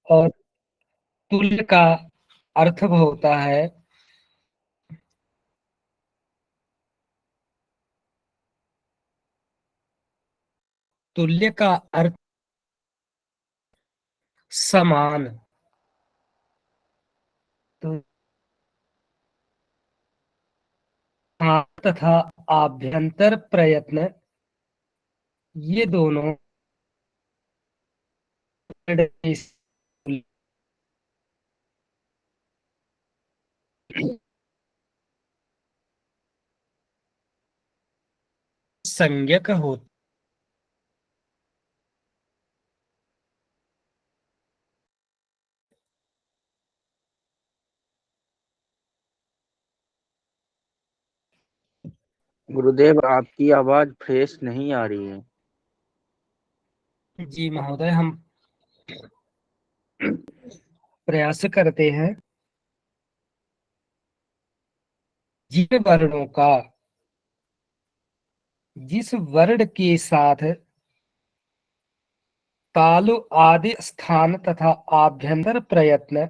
और तुल्य का अर्थ होता है तुल्य का अर्थ समान। तो हाँ तथा आभ्यंतर प्रयत्न, ये दोनों संज्ञक होते। गुरुदेव, आपकी आवाज फ्रेश नहीं आ रही है। जी महोदय, हम प्रयास करते हैं। जिन वर्णों का जिस वर्ण के साथ तालु आदि स्थान तथा आभ्यंतर प्रयत्न,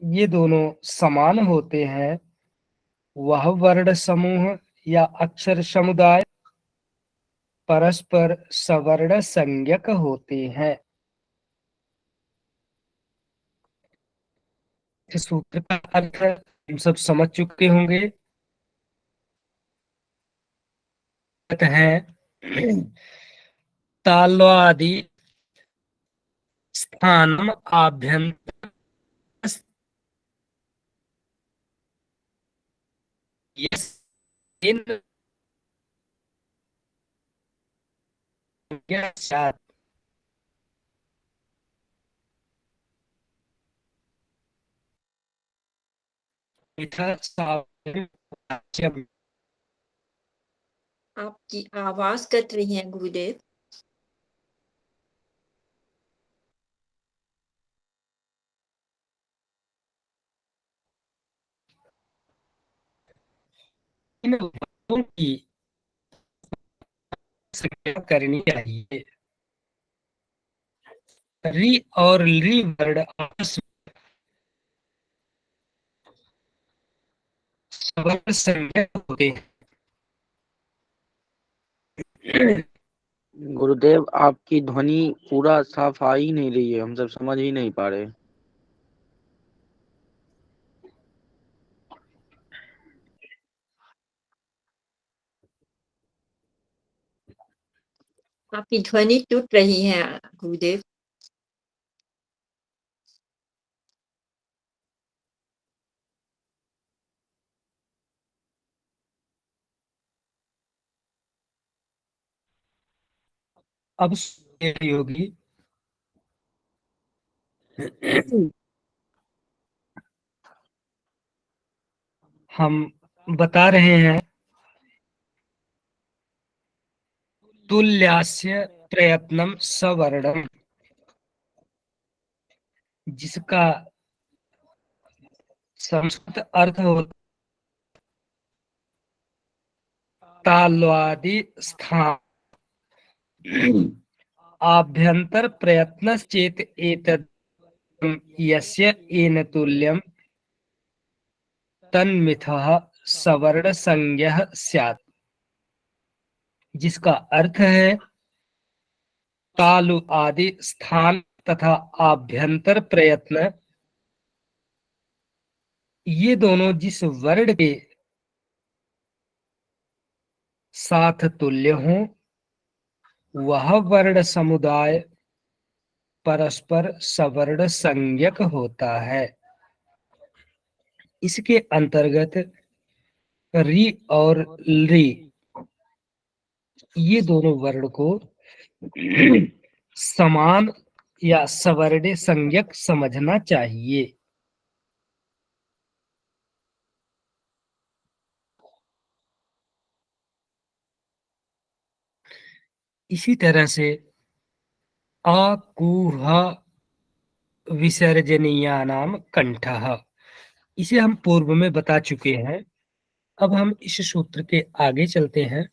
ये दोनों समान होते हैं, वह वर्ण समूह या अक्षर समुदाय परस्पर सवर्ण संज्ञक होते हैं। इस सूत्र का अर्थ हम सब समझ चुके होंगे। है तालवादि स्थानम आभ्यंतर यस्मिन् स्यात्। यथा सावयववाच्यम्। आपकी आवाज कट रही है गुरुदेव। इन वर्णों की संज्ञा करनी चाहिए। रि और ली वर्ण आपस में सवर्ण संज्ञक होते हैं। गुरुदेव, आपकी ध्वनि पूरा साफ आ ही नहीं रही है, हम सब समझ ही नहीं पा रहे। आपकी ध्वनि टूट रही है गुरुदेव। अब योगी हम बता रहे हैं तुल्यास्य प्रयत्नम सवर्णम, जिसका संस्कृत अर्थ होता तालवादि स्थान आभ्यंतर प्रयत्न चेत एतद् यस्य येन तुल्यं तन्मिथः सवर्ण संज्ञः स्यात्। जिसका अर्थ है तालु आदि स्थान तथा आभ्यंतर प्रयत्न, ये दोनों जिस वर्ण के साथ तुल्य हों, वह वर्ण समुदाय परस्पर सवर्ण संज्ञक होता है। इसके अंतर्गत री और ली, ये दोनों वर्ण को समान या सवर्ण संज्ञक समझना चाहिए। इसी तरह से अकुह विसर्जनीयानाम कंठः, इसे हम पूर्व में बता चुके हैं। अब हम इस सूत्र के आगे चलते हैं।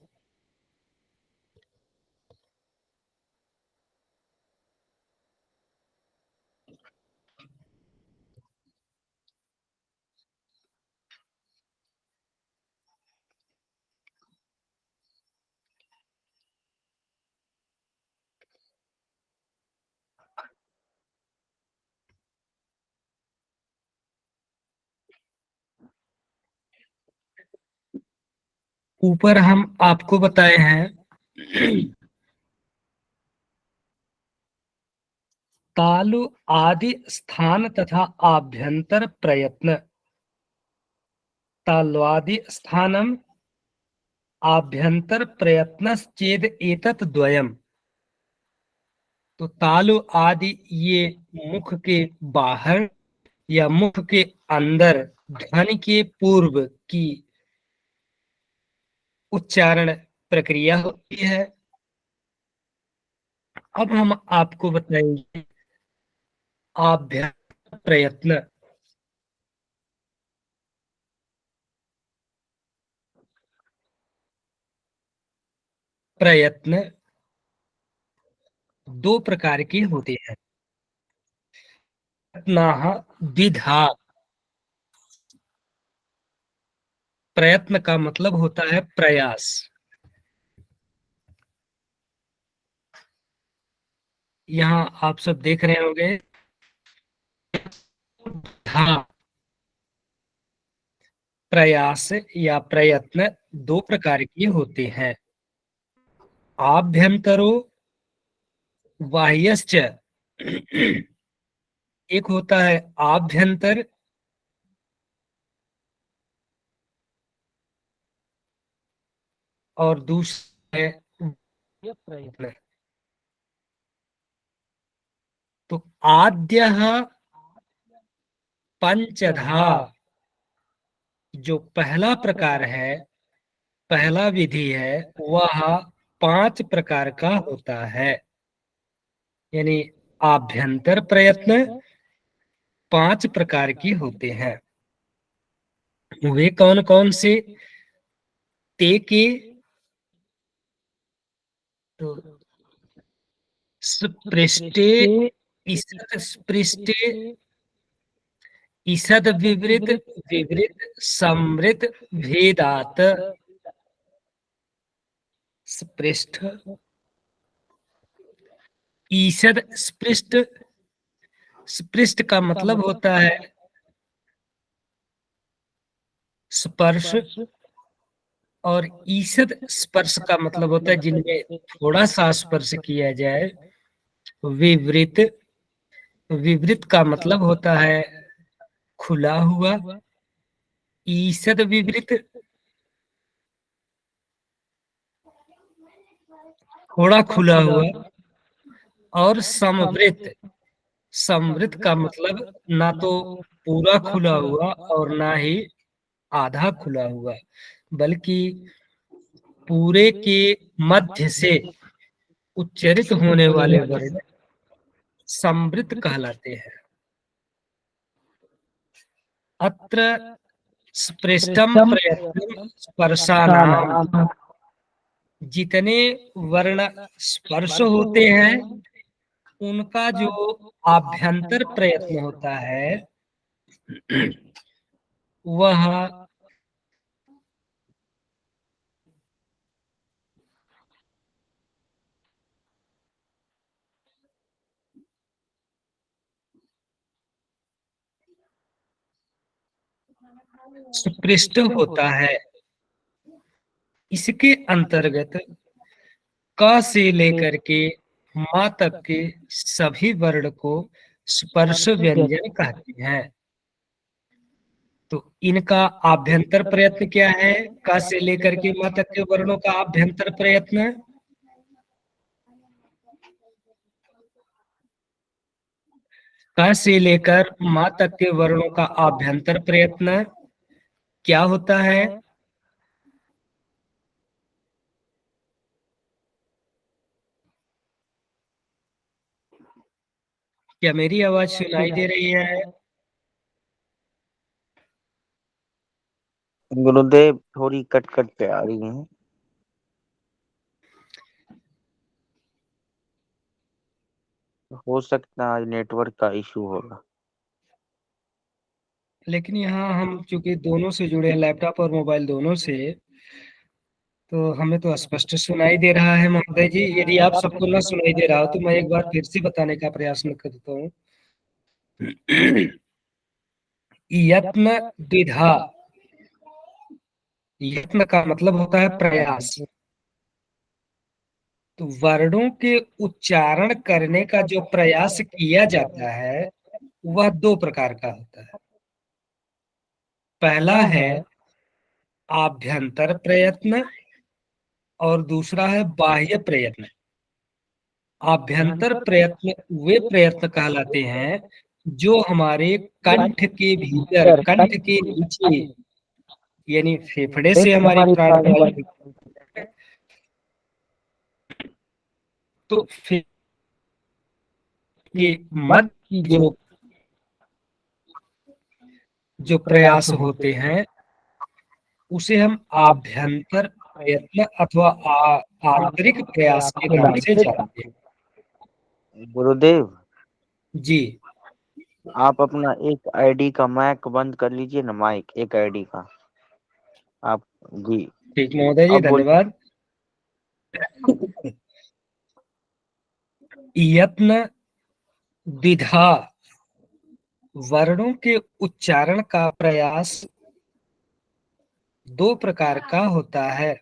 ऊपर हम आपको बताए हैं तालु आदि स्थान तथा आभ्यंतर प्रयत्न। ताल्वादि स्थानम आभ्यंतर प्रयत्नश्चेद एतत् द्वयम्। तो तालु आदि ये मुख के बाहर या मुख के अंदर ध्वनि के पूर्व की उच्चारण प्रक्रिया होती है। अब हम आपको बताएंगे आभ्यंतर प्रयत्न। प्रयत्न दो प्रकार के होते हैं। प्रयत्नाः द्विधा। प्रयत्न का मतलब होता है प्रयास। यहाँ आप सब देख रहे होंगे धा। प्रयास या प्रयत्न दो प्रकार के होते हैं। आभ्यंतरो बाह्यश्च। एक होता है आभ्यंतर और दूसरा है बाह्य प्रयत्न। तो आद्यः पंचधा जो पहला प्रकार है, पहला विधि है, वह 5 प्रकार का होता है। यानी आभ्यंतर प्रयत्न 5 प्रकार के होते हैं। वे कौन कौन से? ते के तो स्पृष्टे, ईसद स्पृष्टे, ईसद विवृत, विवृत समृत भेदात। स्पृष्ट, ईसद स्पृष्ट। स्पृष्ट का मतलब होता है स्पर्श, और ईसद स्पर्श का मतलब होता है जिनमें थोड़ा सा स्पर्श किया जाए। विवृत, विवृत का मतलब होता है खुला हुआ। ईसद विवृत थोड़ा खुला हुआ। और समवृत, समवृत का मतलब ना तो पूरा खुला हुआ और ना ही आधा खुला हुआ, बल्कि पूरे के मध्य से उच्चरित होने वाले वर्ण समवृत कहलाते हैं। अत्र स्पृष्टम प्रयत्नम स्पर्शानाम। जितने वर्ण स्पर्श होते हैं उनका जो आभ्यंतर प्रयत्न होता है वह स्पृष्ट होता है। इसके अंतर्गत क से लेकर के माँ तक के सभी वर्ण को स्पर्श व्यंजन कहते हैं। तो इनका आभ्यंतर प्रयत्न क्या है? क से लेकर के माँ तक के वर्णों का आभ्यंतर प्रयत्न क से लेकर माँ तक के वर्णों का आभ्यंतर प्रयत्न क्या होता है? क्या मेरी आवाज सुनाई दे रही है? गुरुदेव थोड़ी कट कट पे आ रही है। हो सकता है आज नेटवर्क का इशू होगा। लेकिन यहाँ हम चूंकि दोनों से जुड़े हैं, लैपटॉप और मोबाइल दोनों से, तो हमें तो स्पष्ट सुनाई दे रहा है महोदय जी। यदि आप सबको न सुनाई दे रहा हो तो मैं एक बार फिर से बताने का प्रयास में करता हूँ। यत्न द्विधा। यत्न का मतलब होता है प्रयास। तो वर्णों के उच्चारण करने का जो प्रयास किया जाता है वह दो प्रकार का होता है। पहला है आभ्यंतर प्रयत्न और दूसरा है बाह्य प्रयत्न। आभ्यंतर प्रयत्न वे प्रयत्न कहलाते हैं जो हमारे कंठ के भीतर, कंठ के नीचे, यानी फेफड़े से हमारी प्राणवायु निकलती है, तो फेफड़े के मध्य की जो प्रयास होते हैं उसे हम आभ्यंतर प्रयत्न अथवा आंतरिक प्रयास के नाम से जानते हैं। गुरुदेव, जी आप अपना एक आईडी का माइक बंद कर लीजिए ना, माइक एक आईडी का आप। जी ठीक महोदय जी, अब बोलिए। धन्यवाद। यत्न विधा वर्णों के उच्चारण का प्रयास दो प्रकार का होता है।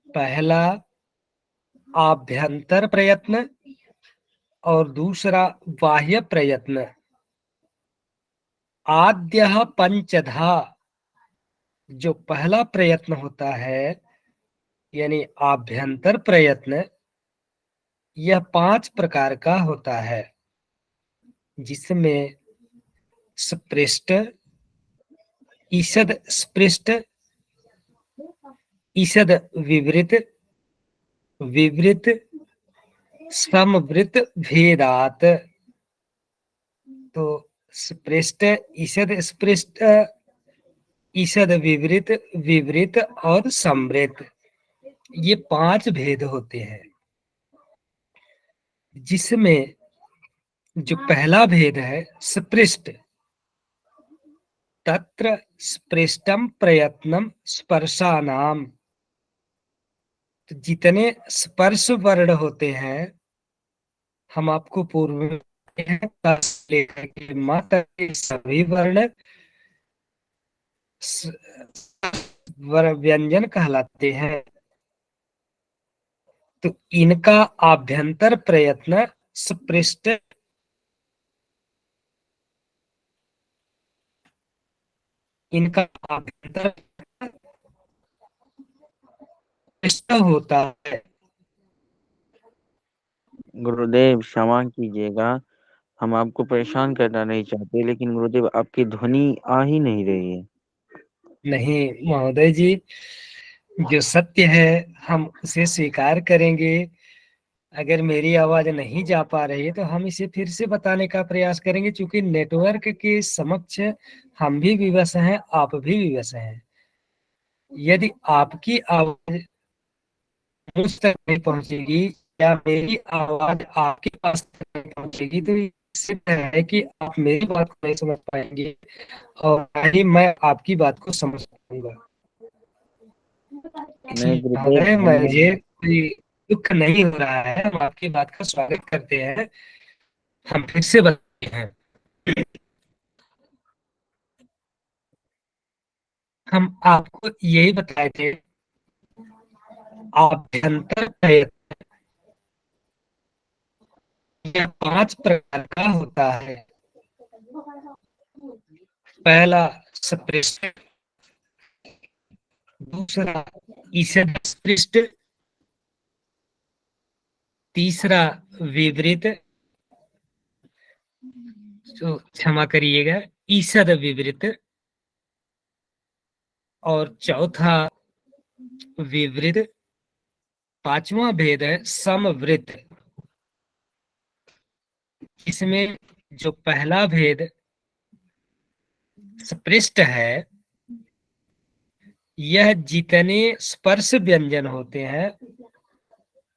पहला आभ्यंतर प्रयत्न और दूसरा बाह्य प्रयत्न। आद्यः पंचधा जो पहला प्रयत्न होता है यानी आभ्यंतर प्रयत्न, यह 5 प्रकार का होता है, जिसमें स्पृष्ट, ईषद स्पृष्ट, ईषद विवृत, विवृत, समवृत भेदात। तो स्पृष्ट, ईषद स्पृष्ट, ईषद विवृत, विवृत और समवृत, ये 5 भेद होते हैं। जिसमें जो पहला भेद है स्पृष्ट, तत्र स्पृष्टम प्रयत्नम स्पर्शानाम। तो जितने स्पर्श वर्ण होते हैं, हम आपको पूर्व में लेकर के मां तक के सभी वर्ण व्यंजन कहलाते हैं। तो इनका आभ्यंतर प्रयत्न स्पृष्ट, इनका आभ्यंतर स्पष्ट होता है। गुरुदेव क्षमा कीजिएगा, हम आपको परेशान करना नहीं चाहते, लेकिन गुरुदेव आपकी ध्वनि आ ही नहीं रही है। नहीं महोदय जी, जो सत्य है हम उसे स्वीकार करेंगे। अगर मेरी आवाज नहीं जा पा रही है तो हम इसे फिर से बताने का प्रयास करेंगे, क्योंकि नेटवर्क के समक्ष हम भी विवश हैं, आप भी विवश हैं। यदि आपकी आवाज मुझ तक नहीं पहुंचेगी या मेरी आवाज आपके पास तक नहीं पहुंचेगी, तो इससे है कि आप मेरी बात को नहीं समझ पाएंगे और ना ही मैं आपकी बात को समझ पाऊंगा। नहीं गुरुदेव, मुझे कोई दुख नहीं हो रहा है, हम आपकी बात का स्वागत करते हैं। हम फिर से बताते हैं, हम आपको यही बताए थे, आभ्यंतर प्रयत्न यह 5 प्रकार का होता है। पहला स्पृष्ट, दूसरा ईषद स्पृष्ट, तीसरा विवृत, तो क्षमा करिएगा, ईषद विवृत, और चौथा विवृत, पांचवा भेद है समवृत। इसमें जो पहला भेद स्पृष्ट है, यह जितने स्पर्श व्यंजन होते हैं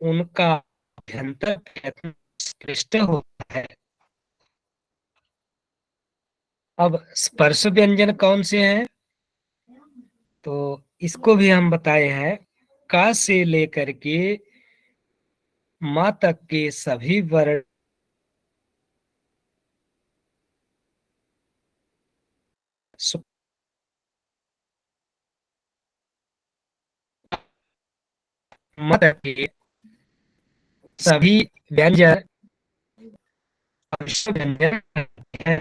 उनका अभ्यंतर प्रयत्न स्पृष्ट होता है। अब स्पर्श व्यंजन कौन से हैं, तो इसको भी हम बताए हैं। का से लेकर के मां तक के सभी वर्ण मत के सभी व्यंजन स्पर्श व्यंजन हैं।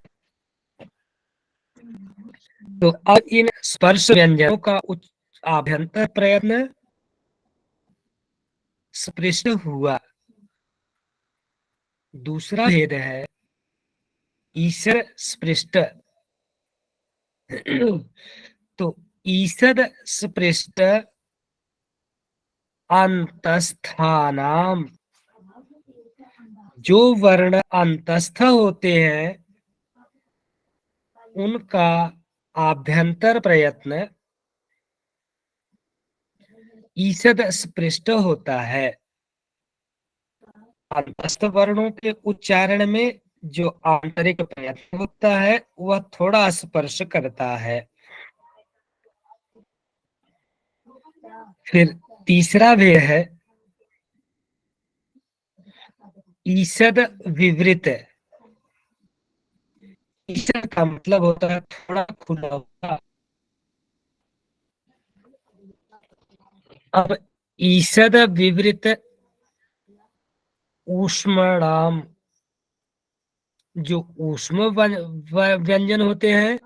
तो अब इन स्पर्श व्यंजनों का उच्च आभ्यंतर प्रयत्न स्पृष्ट हुआ। दूसरा भेद है ईसर स्पृष्ट। तो ईसद स्पृष्ट अंतस्थानाम, जो वर्ण अंतस्थ होते हैं उनका आभ्यंतर प्रयत्न ईसद स्पृष्ट होता है। अंतस्थ वर्णों के उच्चारण में जो आंतरिक प्रयत्न होता है वह थोड़ा स्पर्श करता है। फिर तीसरा भेद है ईसद विवृत। ईसद का मतलब होता है थोड़ा खुला हुआ। अब ईसद विवृत ऊष्मणाम, जो ऊष्म व्यंजन होते हैं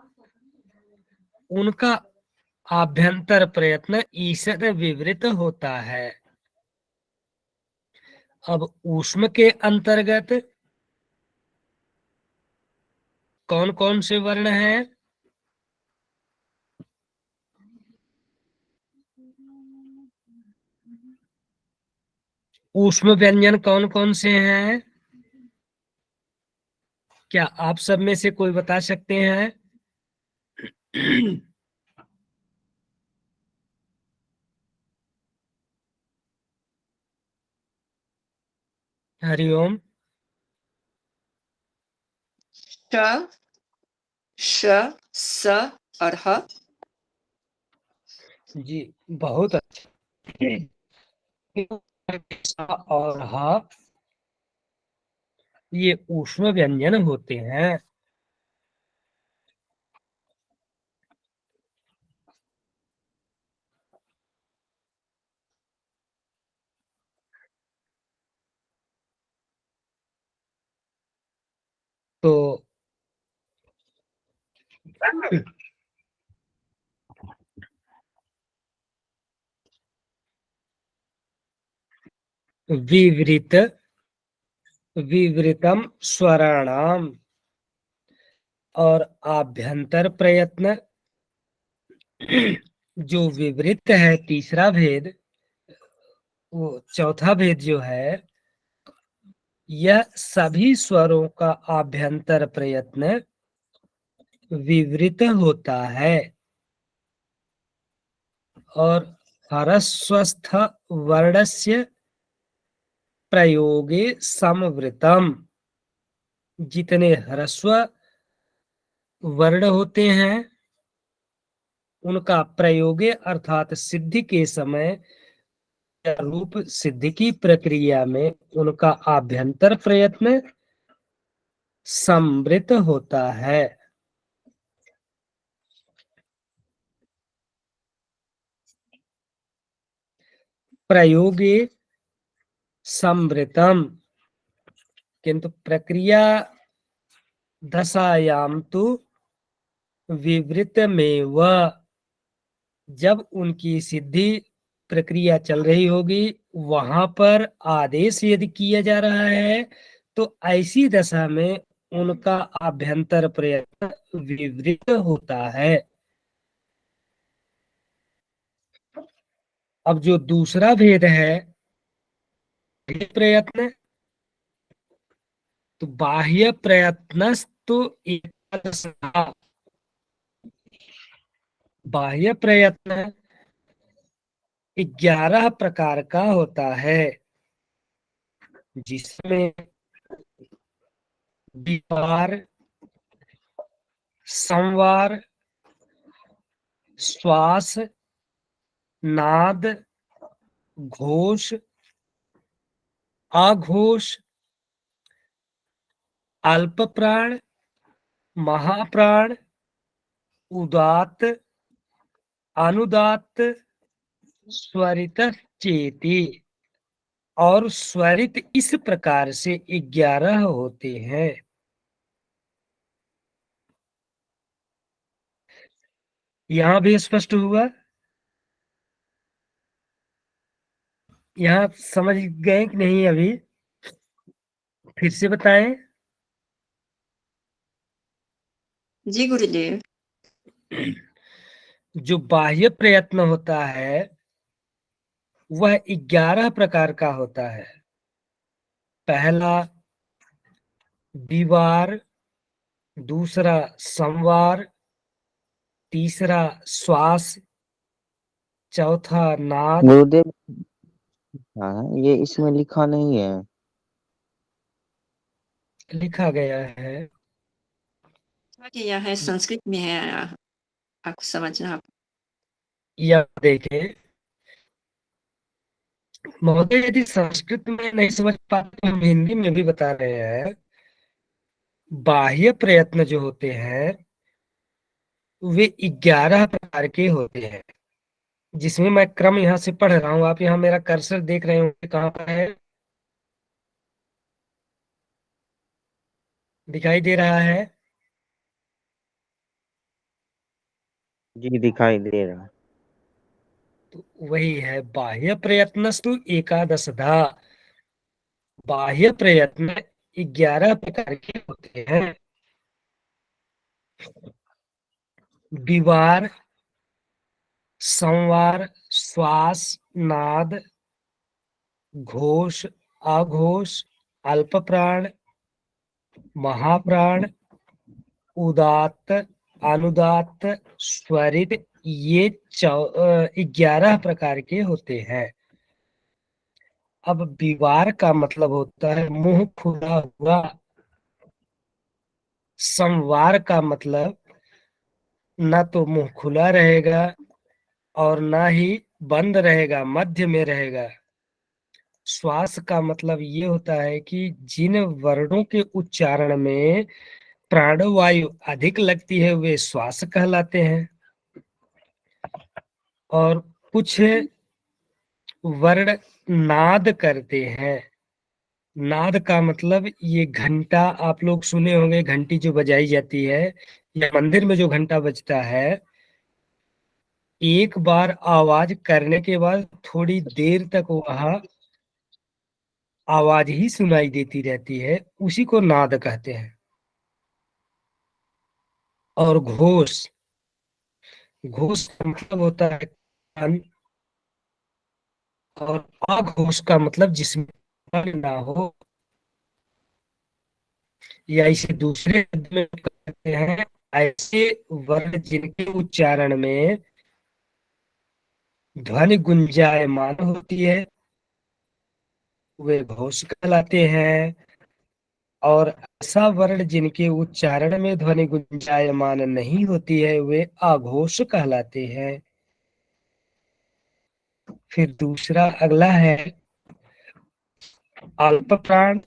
उनका आभ्यंतर प्रयत्न ईसद विवृत होता है। अब ऊष्म के अंतर्गत कौन कौन से वर्ण हैं? ऊष्म व्यंजन कौन कौन से हैं? क्या आप सब में से कोई बता सकते हैं? हरिओम। श, श, स और ह। जी, बहुत अच्छे। और हा, ये ऊष्म व्यंजन होते हैं। तो विवृत, विवृतम स्वराणाम और आभ्यंतर प्रयत्न, जो विवृत है तीसरा भेद, वो चौथा भेद जो है, यह सभी स्वरों का आभ्यंतर प्रयत्न विवृत होता है। और ह्रस्वस्थ वर्णस्य प्रयोगे समवृतम, जितने ह्रस्व वर्ण होते हैं उनका प्रयोगे अर्थात सिद्धि के समय या रूप सिद्धि की प्रक्रिया में उनका आभ्यंतर प्रयत्न समृत होता है। प्रयोगे समृतम, किंतु प्रक्रिया दशायाम तो विवृत में वह, जब उनकी सिद्धि प्रक्रिया चल रही होगी वहां पर आदेश यदि किया जा रहा है तो ऐसी दशा में उनका आभ्यंतर प्रयत्न विवृत होता है। अब जो दूसरा भेद है प्रयत्न, तो बाह्य प्रयत्नस्तु एकादश, बाह्य प्रयत्न 11 प्रकार का होता है, जिसमें विवार, संवार, श्वास, नाद, घोष, आघोष, अल्प प्राण, महाप्राण, उदात्त, अनुदात्त, स्वरित चेति और स्वरित इस प्रकार से 11 होते हैं। यहाँ भी स्पष्ट हुआ? यहाँ समझ गए कि नहीं? अभी फिर से बताएं। जी गुरुदेव। जो बाह्य प्रयत्न होता है वह 11 प्रकार का होता है। पहला विवार, दूसरा संवार, तीसरा श्वास, चौथा नाद। गुरुदेव, हाँ ये इसमें लिखा नहीं है। लिखा गया है। कि यह है संस्कृत में है, आपको समझना। यह देखें महोदय, यदि संस्कृत में नहीं समझ पाते तो हम हिंदी में भी बता रहे हैं। बाह्य प्रयत्न जो होते हैं वे 11 प्रकार के होते हैं, जिसमें मैं क्रम यहाँ से पढ़ रहा हूँ। आप यहाँ मेरा कर्सर देख रहे होंगे, कहाँ पर है? दिखाई दे रहा है? जी दिखाई दे रहा है। तो वही है, बाह्य प्रयत्नस्तु एकादशधा। बाह्य प्रयत्न 11 प्रकार के होते हैं। विवार, संवार, श्वास, नाद, घोष, अघोष, अल्प प्राण, महाप्राण, उदात्त, अनुदात्त, स्वरित, ये 11 प्रकार के होते हैं। अब विवार का मतलब होता है मुंह खुला हुआ। संवार का मतलब ना तो मुंह खुला रहेगा और ना ही बंद रहेगा, मध्य में रहेगा। श्वास का मतलब ये होता है कि जिन वर्णों के उच्चारण में प्राणवायु अधिक लगती है वे श्वास कहलाते हैं। और कुछ वर्ण नाद करते हैं। नाद का मतलब ये घंटा, आप लोग सुने होंगे, घंटी जो बजाई जाती है या मंदिर में जो घंटा बजता है, एक बार आवाज करने के बाद थोड़ी देर तक वह आवाज ही सुनाई देती रहती है, उसी को नाद कहते हैं। और घोष, घोष का मतलब होता है कान। और अघोष का मतलब जिसमें कान ना हो, या इसे दूसरे शब्द में कहते हैं ऐसे वर्ण जिनके उच्चारण में ध्वनि गुंजायमान होती है वे घोष कहलाते हैं। और ऐसा वर्ण जिनके उच्चारण में ध्वनि गुंजायमान नहीं होती है वे अघोष कहलाते हैं। फिर दूसरा अगला है अल्प प्राण।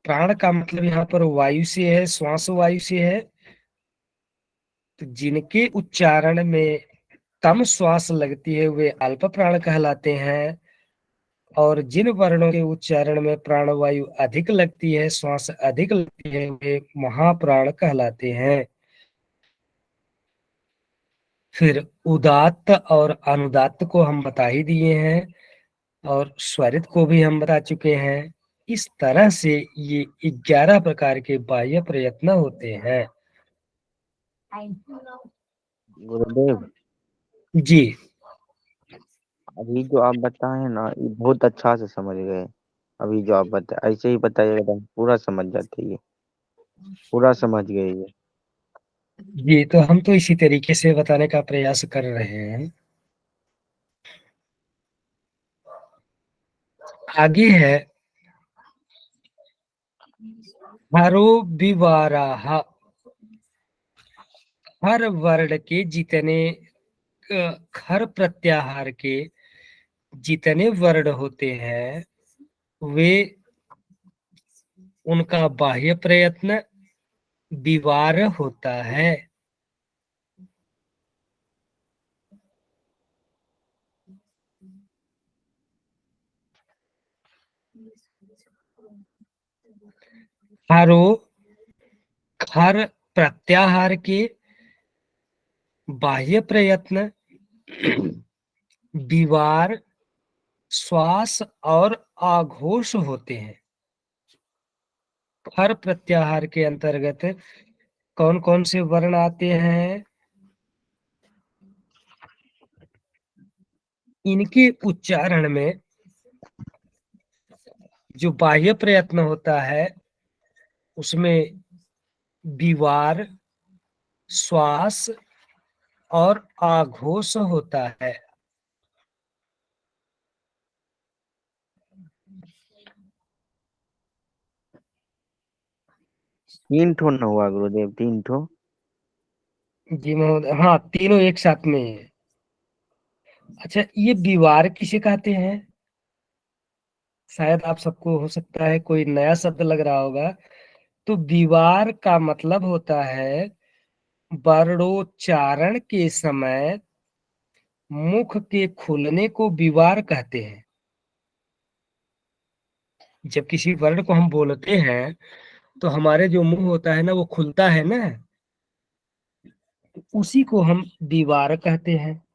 प्राण का मतलब यहाँ पर वायु से है, श्वास वायु से है। तो जिनके उच्चारण में कम श्वास लगती है वे अल्प प्राण कहलाते हैं। और जिन वर्णों के उच्चारण में प्राणवायु अधिक लगती है, श्वास अधिक लगती है, वे महाप्राण कहलाते हैं। फिर उदात्त और अनुदात्त को हम बता ही दिए हैं, और स्वरित को भी हम बता चुके हैं। इस तरह से ये 11 प्रकार के बाह्य प्रयत्न होते हैं। गुरुदेव, जी अभी जो आप बताए ना ये बहुत अच्छा से समझ गए। अभी जो आप बताए ऐसे ही बताइएगा तो हम पूरा समझ जाते, ये पूरा समझ गए ये। जी, तो हम तो इसी तरीके से बताने का प्रयास कर रहे हैं। आगे है हरो विवाराह। हर वर्ण के जितने खर प्रत्याहार के जितने वर्ण होते हैं वे, उनका बाह्य प्रयत्न विवार होता है। हरो, खर प्रत्याहार के बाह्य प्रयत्न, दीवार, श्वास और आघोष होते हैं। खर प्रत्याहार के अंतर्गत कौन कौन से वर्ण आते हैं? इनके उच्चारण में जो बाह्य प्रयत्न होता है उसमें दीवार, श्वास और आघोष होता है। तीन ठो न हुआ गुरुदेव, तीन ठो। जी महोदय, हाँ तीनों एक साथ में है। अच्छा, ये दीवार किसे कहते हैं? शायद आप सबको हो सकता है कोई नया शब्द लग रहा होगा। तो दीवार का मतलब होता है वर्णोच्चारण के समय मुख के खुलने को विवार कहते हैं। जब किसी वर्ण को हम बोलते हैं तो हमारे जो मुंह होता है ना वो खुलता है ना, उसी को हम दीवार कहते हैं।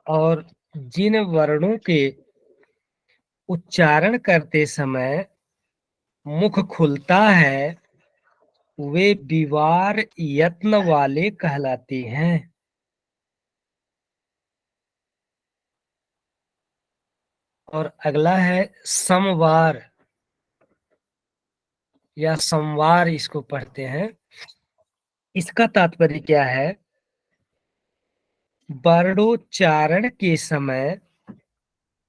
और जिन वर्णों के उच्चारण करते समय मुख खुलता है वे विवार यत्न वाले कहलाते हैं। और अगला है समवार या संवार, इसको पढ़ते हैं। इसका तात्पर्य क्या है? वर्णोच्चारण के समय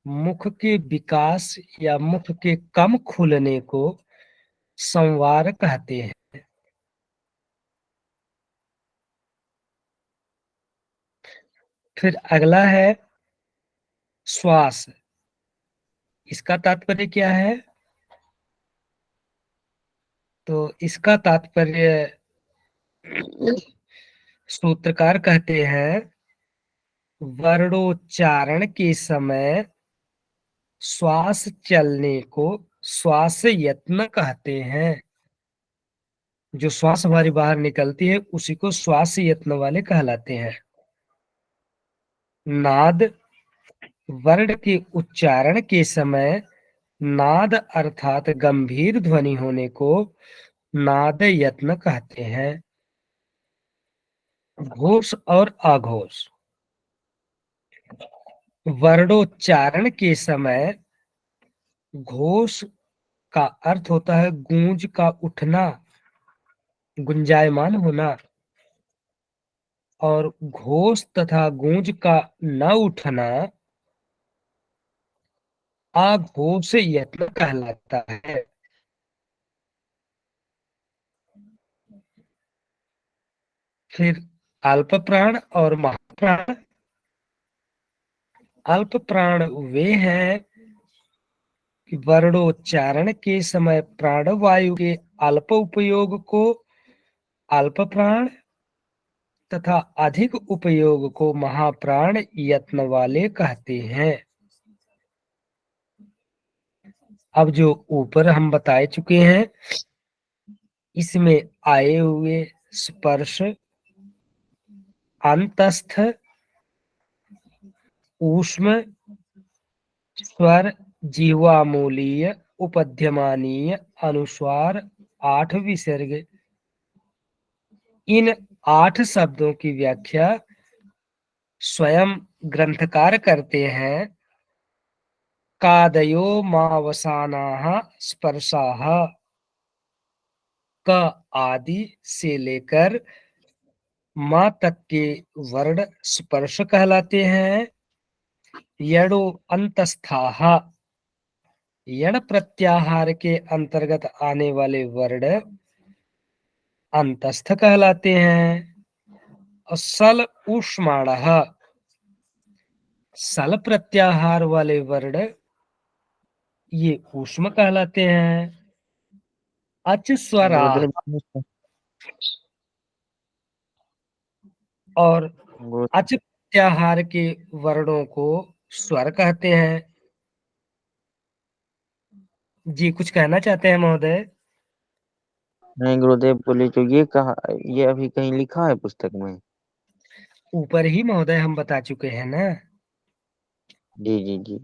मुख के विकास या मुख के कम खुलने को संवार कहते हैं। फिर अगला है श्वास। इसका तात्पर्य क्या है? तो इसका तात्पर्य सूत्रकार कहते हैं वर्णोच्चारण के समय श्वास चलने को श्वास यत्न कहते हैं। जो श्वास हमारी बाहर निकलती है उसी को श्वास यत्न वाले कहलाते हैं। नाद, वर्ण के उच्चारण के समय नाद अर्थात गंभीर ध्वनि होने को नाद यत्न कहते हैं। घोष और आघोष, वर्णोच्चारण के समय घोष का अर्थ होता है गूंज का उठना, गुंजायमान होना। और घोष तथा गूंज का न उठना आघोष यत्न कहलाता है। फिर अल्प प्राण और महाप्राण। अल्प प्राण वे हैं कि वर्णोच्चारण के समय प्राणवायु के अल्प उपयोग को अल्प प्राण तथा अधिक उपयोग को महाप्राण यत्न वाले कहते हैं। अब जो ऊपर हम बताए चुके हैं इसमें आए हुए स्पर्श, अंतस्थ, ऊष्म, स्वर, जिह्वामूलीय, उपध्यमानीय, अनुस्वार, 8 विसर्ग, इन 8 शब्दों की व्याख्या स्वयं ग्रंथकार करते हैं। कादयो मावसानाः स्पर्शाः, क आदि से लेकर माँ तक के वर्ण स्पर्श कहलाते हैं। यणो अंतस्थाः, यण प्रत्याहार के अंतर्गत आने वाले वर्ण अंतस्थ कहलाते हैं। और सल ऊष्माणः, सल प्रत्याहार वाले वर्ण ये ऊष्म कहलाते हैं। अच स्वरा गुरुदेव और गुरु- अच प्रत्याहार के वर्णों को स्वर कहते हैं। जी, कुछ कहना चाहते हैं महोदय? नहीं गुरुदेव बोले जो ये कहा, ये अभी कहीं लिखा है पुस्तक में? ऊपर ही महोदय हम बता चुके हैं ना। जी जी जी।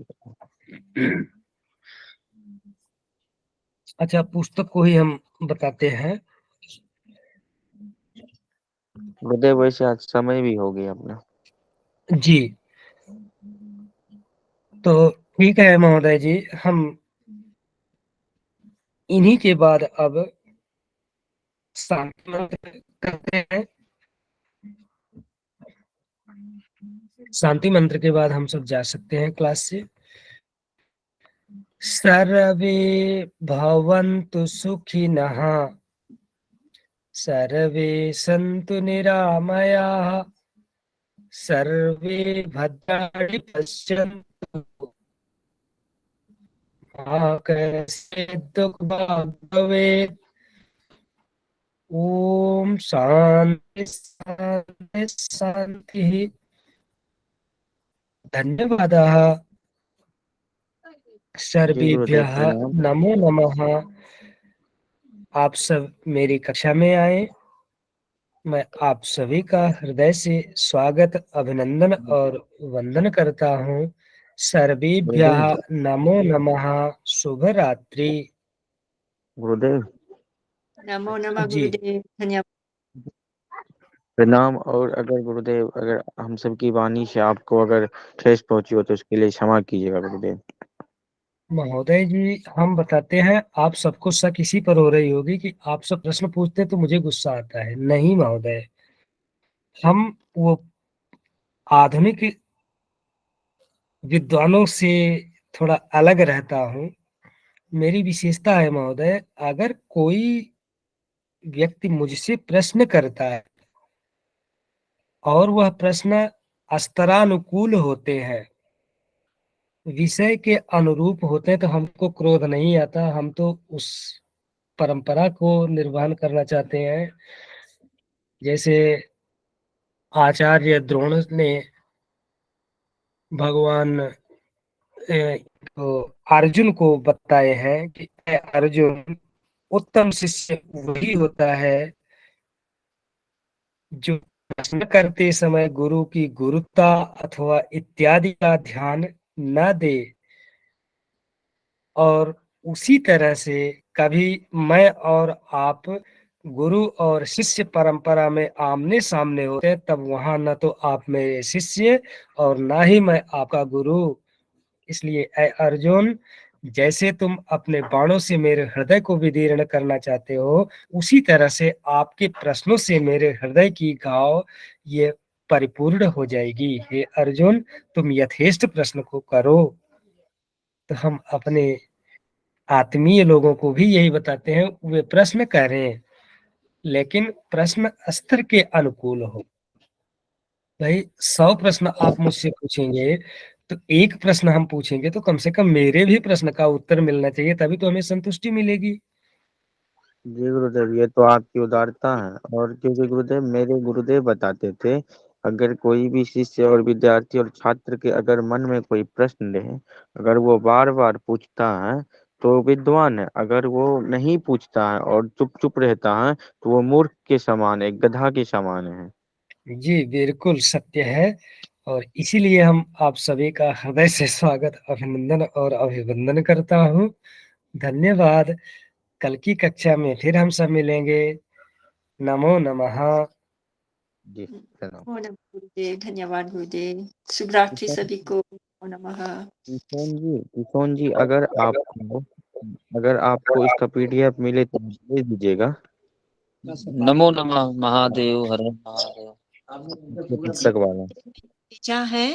अच्छा, पुस्तक को ही हम बताते हैं। गुरुदेव वैसे आज समय भी हो गया अपना। जी, तो ठीक है महोदय जी, हम इन्हीं के बाद अब शांति मंत्र करते हैं। शांति मंत्र के बाद हम सब जा सकते हैं क्लास से। सर्वे भवन्तु सुखिनः, सर्वे सन्तु निरामयाः, सर्वे भद्राणि पश्यन्तु, मा कश्चित् दुःखभाग् भवेत्। ओम शांति शांति शांतिः। धन्यवादाः जी गुरुदेव सर्वेभ्यः। प्रणाम। नमो नमः। आप सब मेरी कक्षा में आए। मैं आप सभी का हृदय से स्वागत, अभिनंदन और वंदन करता हूँ। सर्वेभ्यः गुरुदेव नमो नमः। शुभ रात्रि। गुरुदेव नमो नमः जी, गुरुदेव, धन्यवाद। प्रणाम। और अगर गुरुदेव अगर हम सब की वाणी से आपको अगर ठेस पहुंची हो तो उसके लिए क्षमा कीजिएगा गुरुदेव। महोदय जी, हम बताते हैं। आप सबको शक इसी पर हो रही होगी कि आप सब प्रश्न पूछते तो मुझे गुस्सा आता है। नहीं महोदय, हम वो आधुनिक विद्वानों से थोड़ा अलग रहता हूँ। मेरी विशेषता है महोदय, अगर कोई व्यक्ति मुझसे प्रश्न करता है और वह प्रश्न स्तरानुकूल होते हैं, विषय के अनुरूप होते हैं, तो हमको क्रोध नहीं आता। हम तो उस परंपरा को निर्वहन करना चाहते हैं। जैसे आचार्य द्रोण ने भगवान तो अर्जुन को बताए हैं कि "ऐ अर्जुन, उत्तम शिष्य वही होता है जो प्रश्न करते समय गुरु की गुरुता अथवा इत्यादि का ध्यान न दे, और उसी तरह से कभी मैं और आप गुरु और शिष्य परंपरा में आमने सामने होते हैं, तब वहां न तो आप मेरे शिष्य और ना ही मैं आपका गुरु। इसलिए ऐ अर्जुन, जैसे तुम अपने बाणों से मेरे हृदय को विदीर्ण करना चाहते हो, उसी तरह से आपके प्रश्नों से मेरे हृदय की घाव ये परिपूर्ण हो जाएगी। हे अर्जुन, तुम यथेष्ट प्रश्न को करो। तो हम अपने आत्मीय लोगों को भी यही बताते हैं, वे प्रश्न करें, लेकिन प्रश्न स्तर के अनुकूल हो। भाई 100 प्रश्न आप मुझसे पूछेंगे, तो एक प्रश्न हम पूछेंगे तो कम से कम मेरे भी प्रश्न का उत्तर मिलना चाहिए, तभी तो हमें संतुष्टि मिलेगी। जी गुरुदेव ये तो आपकी उदारता है। और क्योंकि गुरुदेव मेरे गुरुदेव बताते थे अगर कोई भी शिष्य और विद्यार्थी और छात्र के अगर मन में कोई प्रश्न रहे, अगर वो बार बार पूछता है तो विद्वान है। अगर वो नहीं पूछता है और चुप चुप रहता है तो वो मूर्ख के समान है, गधा के समान है। जी, बिल्कुल सत्य है। और इसीलिए हम आप सभी का हृदय से स्वागत, अभिनंदन और अभिवंदन करता हूँ। धन्यवाद। कल की कक्षा में फिर हम सब मिलेंगे। नमो नमः। जी प्रणाम। नमो नमः गुरुदेव, धन्यवाद गुरुदेव। शुभ रात्रि सभी को। नमो नमः। किशोन जी अगर आपको इसका पीडीएफ मिले तो मुझे भेज दीजिएगा। नमो नमः महादेव, हर हर महादेव। पुस्तक वाला। भेजा है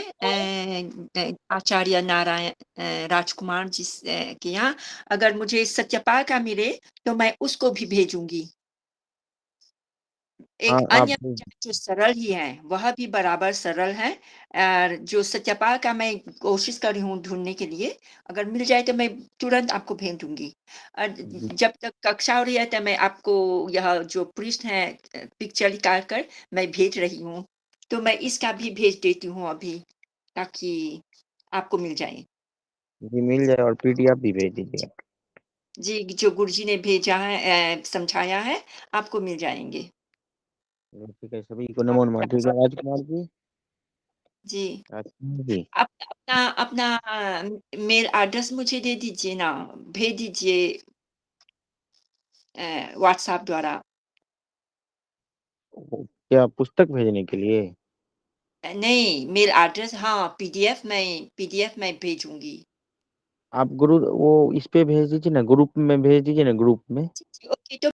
आचार्य नारायण राजकुमार जी के यहाँ। अगर मुझे सत्यपाल का मिले तो मैं उसको भी भेजूंगी। एक हाँ अन्य आप जो सरल ही है, वह भी बराबर सरल है। और जो सत्यपाल का मैं कोशिश कर रही हूँ ढूंढने के लिए, अगर मिल जाए तो मैं तुरंत आपको भेज दूंगी। और जब तक कक्षा हो रही है, तो मैं आपको यह जो पृष्ठ है पिक्चर निकाल कर मैं भेज रही हूँ। तो मैं इसका भी भेज देती हूँ अभी, ताकि आपको मिल जाए। जी मिल जाए और पीडीएफ भी भेज दीजिएगा। जी, जो गुरुजी ने भेजा है समझाया है, आपको मिल जाएँगे। ठीक है, सभी को आप नमो नमः। ठीक है, ट्रांसफर राजकुमार जी, जी, राजकुमार जी, आप अपना अपना मेल एड्रेस मुझे दे दीजिए ना, भेज दीजिए व्हाट्सएप द्वारा। क्या पुस्तक भेजने के लिए? नहीं, मेल एड्रेस हाँ, पीडीएफ मैं भेजूँगी। आप वो इस पे भेज दीजिए ना, ग्रुप में भेज दीजिए ना, ग्रुप में। जी, जी, ओके तो